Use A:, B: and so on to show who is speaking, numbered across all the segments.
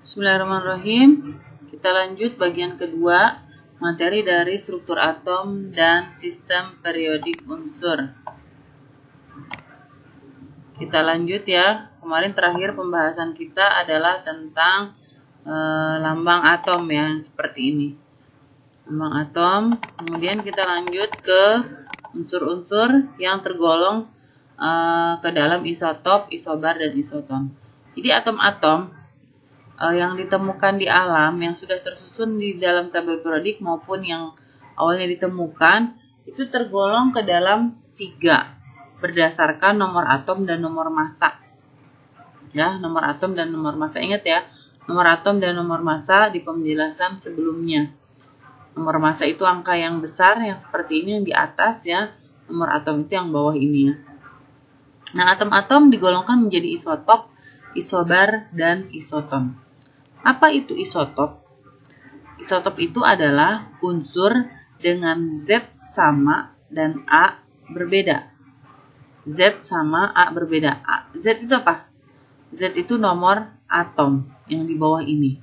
A: Bismillahirrahmanirrahim. Kita lanjut bagian kedua, materi dari struktur atom dan sistem periodik unsur. Kita lanjut ya. Kemarin terakhir pembahasan kita adalah tentang lambang atom ya, seperti ini. Lambang atom. Kemudian kita lanjut ke unsur-unsur yang tergolong ke dalam isotop, isobar, dan isoton. Jadi atom-atom yang ditemukan di alam, yang sudah tersusun di dalam tabel periodik maupun yang awalnya ditemukan, itu tergolong ke dalam 3 berdasarkan nomor atom dan nomor massa. Ya, nomor atom dan nomor massa. Ingat ya, nomor atom dan nomor massa di penjelasan sebelumnya. Nomor massa itu angka yang besar, yang seperti ini, yang di atas ya. Nomor atom itu yang bawah ini ya. Nah, atom-atom digolongkan menjadi isotop, isobar, dan isoton. Apa itu isotop? Isotop itu adalah unsur dengan Z sama dan A berbeda. Z sama A berbeda. Z itu apa? Z itu nomor atom yang di bawah ini.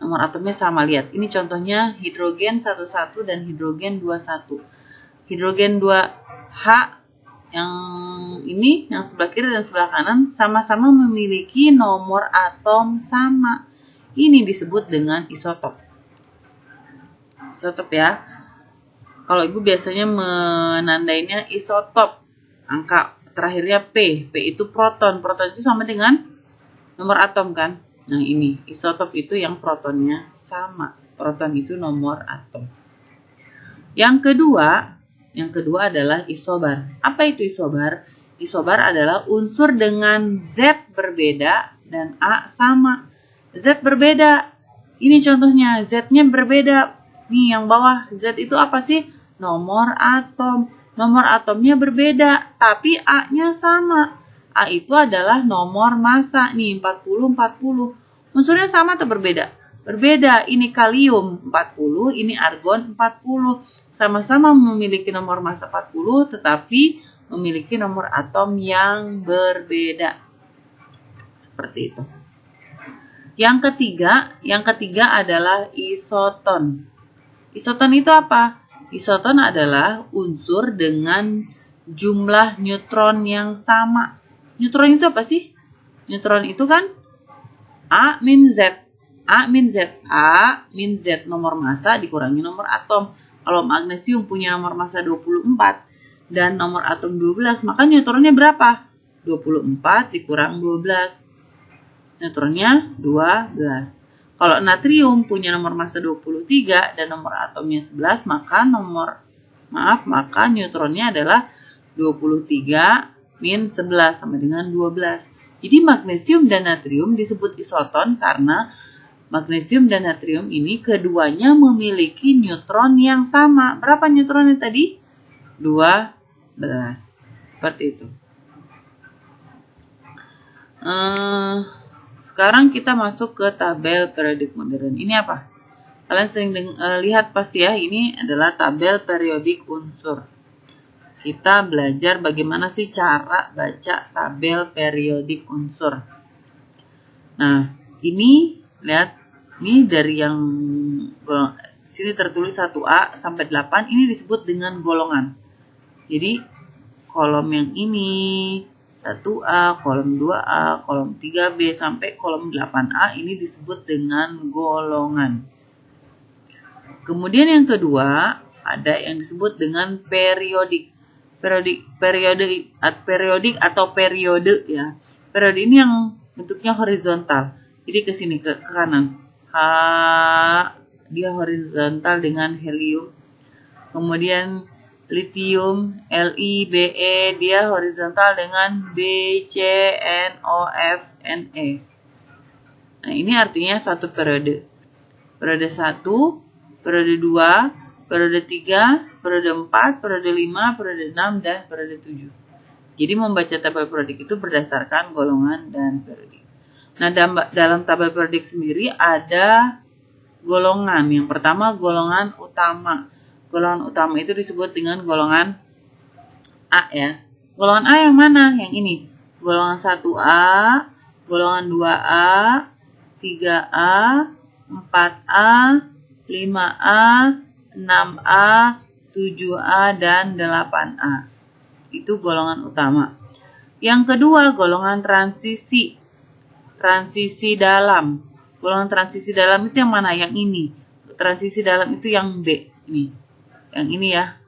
A: Nomor atomnya sama, lihat. Ini contohnya hidrogen 11 dan hidrogen 21. Hidrogen 2H yang ini, yang sebelah kiri dan sebelah kanan, sama-sama memiliki nomor atom sama. Ini disebut dengan isotop. Isotop ya. Kalau ibu biasanya menandainya isotop, angka terakhirnya P. P itu proton. Proton itu sama dengan nomor atom kan. Nah ini, isotop itu yang protonnya sama. Proton itu nomor atom. Yang kedua adalah isobar. Apa itu isobar? Isobar adalah unsur dengan Z berbeda dan A sama. Z berbeda. Ini contohnya, Z-nya berbeda. Nih yang bawah, Z itu apa sih? Nomor atom. Nomor atomnya berbeda, tapi A-nya sama. A itu adalah nomor massa. Nih 40-40. Unsurnya sama atau berbeda? Berbeda, ini kalium 40, ini argon 40. Sama-sama memiliki nomor massa 40, tetapi memiliki nomor atom yang berbeda. Seperti itu. Yang ketiga adalah isoton. Isoton itu apa? Isoton adalah unsur dengan jumlah neutron yang sama. Neutron itu apa sih? Neutron itu kan A min Z. A min Z nomor massa dikurangi nomor atom. Kalau magnesium punya nomor massa 24 dan nomor atom 12, maka neutronnya berapa? 24 dikurang 12. Neutronnya 12. Kalau natrium punya nomor massa 23 dan nomor atomnya 11, maka neutronnya adalah 23 min 11 sama dengan 12. Jadi magnesium dan natrium disebut isoton karena magnesium dan natrium ini keduanya memiliki neutron yang sama. Berapa neutronnya tadi? 12. Seperti itu. Sekarang kita masuk ke tabel periodik modern. Ini apa? Kalian sering lihat pasti ya, ini adalah tabel periodik unsur. Kita belajar bagaimana sih cara baca tabel periodik unsur. Nah, ini lihat. Ini dari yang sini tertulis 1A sampai 8, ini disebut dengan golongan. Jadi kolom yang ini 1A, kolom 2A, kolom 3B sampai kolom 8A ini disebut dengan golongan. Kemudian yang kedua ada yang disebut dengan periodik. Periodik atau periode ya. Periode ini yang bentuknya horizontal. Jadi ke sini ke kanan. Dia horizontal dengan helium. Kemudian lithium, Li, Be, dia horizontal dengan BCNOFNE. Nah, ini artinya satu periode. Periode 1, periode 2, periode 3, periode 4, periode 5, periode 6, dan periode 7. Jadi membaca tabel periodik itu berdasarkan golongan dan periodik. Nah, dalam tabel periodik sendiri ada golongan. Yang pertama golongan utama. Golongan utama itu disebut dengan golongan A ya. Golongan A yang mana? Yang ini. Golongan 1A, golongan 2A, 3A, 4A, 5A, 6A, 7A, dan 8A. Itu golongan utama. Yang kedua, golongan transisi. Transisi dalam. Golongan transisi dalam itu yang mana? Yang ini. Transisi dalam itu yang B. Ini. Yang ini ya.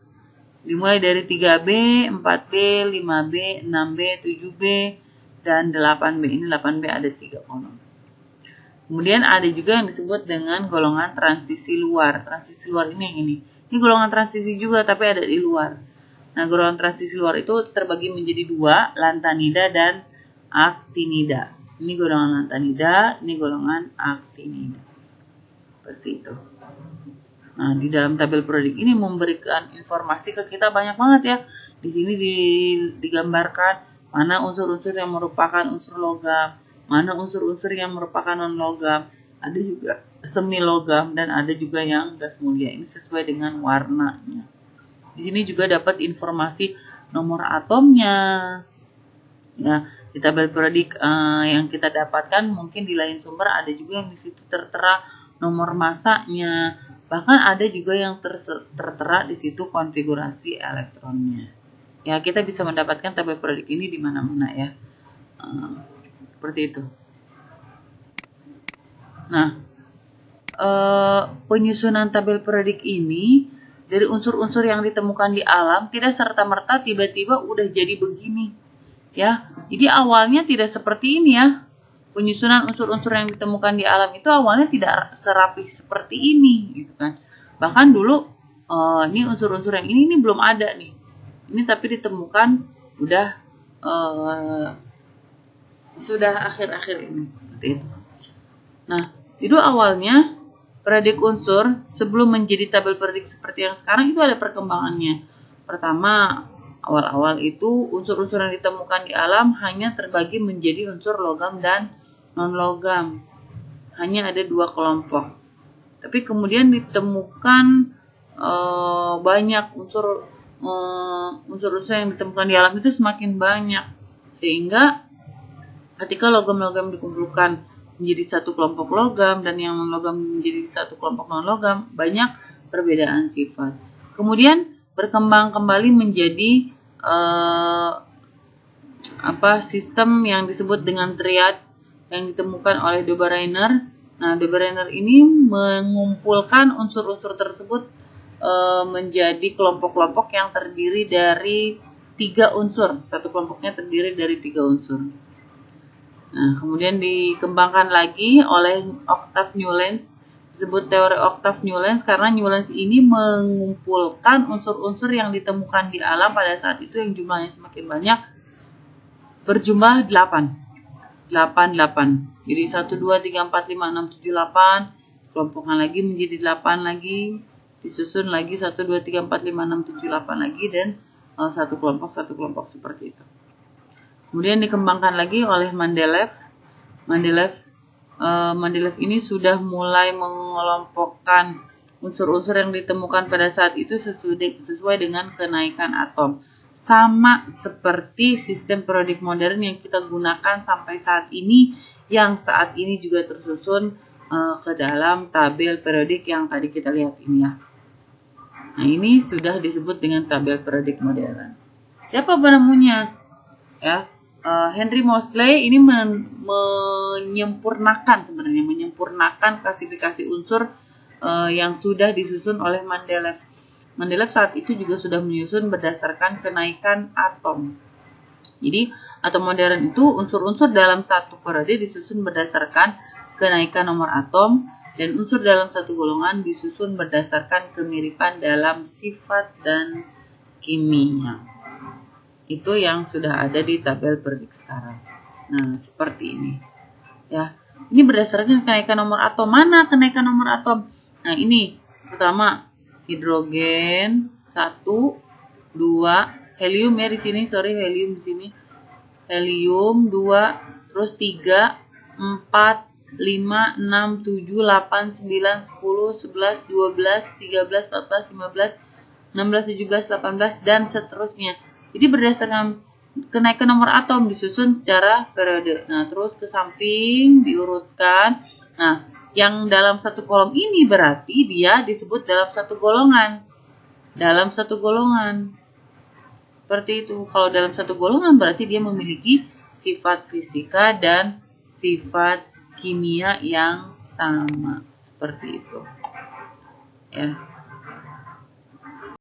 A: Dimulai dari 3B, 4B, 5B, 6B, 7B, dan 8B. Ini 8B ada 3 kolom. Kemudian ada juga yang disebut dengan golongan transisi luar. Transisi luar ini yang ini. Ini golongan transisi juga tapi ada di luar. Nah, golongan transisi luar itu terbagi menjadi 2, lantanida dan aktinida. Ini golongan lantanida, ini golongan aktinida. Seperti itu. Nah, di dalam tabel periodik ini memberikan informasi ke kita banyak banget ya. Di sini digambarkan mana unsur-unsur yang merupakan unsur logam, mana unsur-unsur yang merupakan non-logam, ada juga semi logam, dan ada juga yang gas mulia. Ini sesuai dengan warnanya. Di sini juga dapat informasi nomor atomnya. Ya, di tabel periodik yang kita dapatkan mungkin di lain sumber ada juga yang di situ tertera nomor masanya. Bahkan ada juga yang tertera di situ konfigurasi elektronnya. Ya, kita bisa mendapatkan tabel periodik ini di mana-mana ya. Seperti itu. Nah, penyusunan tabel periodik ini dari unsur-unsur yang ditemukan di alam tidak serta-merta tiba-tiba udah jadi begini. Ya, jadi awalnya tidak seperti ini ya. Penyusunan unsur-unsur yang ditemukan di alam itu awalnya tidak serapih seperti ini, gitu kan. Bahkan dulu ini unsur-unsur yang ini belum ada nih. Ini tapi ditemukan sudah akhir-akhir ini, seperti itu. Nah, itu awalnya periodik unsur sebelum menjadi tabel periodik seperti yang sekarang itu ada perkembangannya. Pertama, awal-awal itu unsur-unsur yang ditemukan di alam hanya terbagi menjadi unsur logam dan non-logam. Hanya ada 2 kelompok. Tapi kemudian ditemukan banyak unsur-unsur yang ditemukan di alam itu semakin banyak. Sehingga ketika logam-logam dikumpulkan menjadi satu kelompok logam dan yang non-logam menjadi satu kelompok non-logam, banyak perbedaan sifat. Kemudian berkembang kembali menjadi sistem yang disebut dengan triad yang ditemukan oleh Dobereiner. Nah, Dobereiner ini mengumpulkan unsur-unsur tersebut menjadi kelompok-kelompok yang terdiri dari 3 unsur. Satu kelompoknya terdiri dari 3 unsur. Nah, kemudian dikembangkan lagi oleh Octave Newlands, disebut teori Octave Newlands karena Newlands ini mengumpulkan unsur-unsur yang ditemukan di alam pada saat itu yang jumlahnya semakin banyak, berjumlah 8. Jadi 1, 2, 3, 4, 5, 6, 7, 8, kelompokkan lagi menjadi 8 lagi, disusun lagi 1, 2, 3, 4, 5, 6, 7, 8 lagi, dan satu kelompok seperti itu. Kemudian dikembangkan lagi oleh Mendeleev. Mendeleev ini sudah mulai mengelompokkan unsur-unsur yang ditemukan pada saat itu sesuai dengan kenaikan atom. Sama seperti sistem periodik modern yang kita gunakan sampai saat ini, yang saat ini juga tersusun ke dalam tabel periodik yang tadi kita lihat ini ya. Nah, ini sudah disebut dengan tabel periodik modern. Siapa penemunya? Ya. Henry Moseley ini menyempurnakan klasifikasi unsur yang sudah disusun oleh Mendeleev. Mendeleev saat itu juga sudah menyusun berdasarkan kenaikan atom. Jadi atom modern itu unsur-unsur dalam satu periode disusun berdasarkan kenaikan nomor atom, dan unsur dalam satu golongan disusun berdasarkan kemiripan dalam sifat dan kimia. Itu yang sudah ada di tabel periodik sekarang. Nah, seperti ini. Ya. Ini berdasarkan kenaikan nomor atom. Mana kenaikan nomor atom? Nah, ini pertama hidrogen 1, 2, helium ya di sini, helium di sini. Helium 2, terus 3, 4, 5, 6, 7, 8, 9, 10, 11, 12, 13, 14, 15, 16, 17, 18 dan seterusnya. Jadi berdasarkan kenaikan nomor atom disusun secara periode. Nah, terus ke samping diurutkan. Nah, yang dalam satu kolom ini berarti dia disebut dalam satu golongan. Dalam satu golongan. Seperti itu. Kalau dalam satu golongan berarti dia memiliki sifat fisika dan sifat kimia yang sama. Seperti itu. Ya.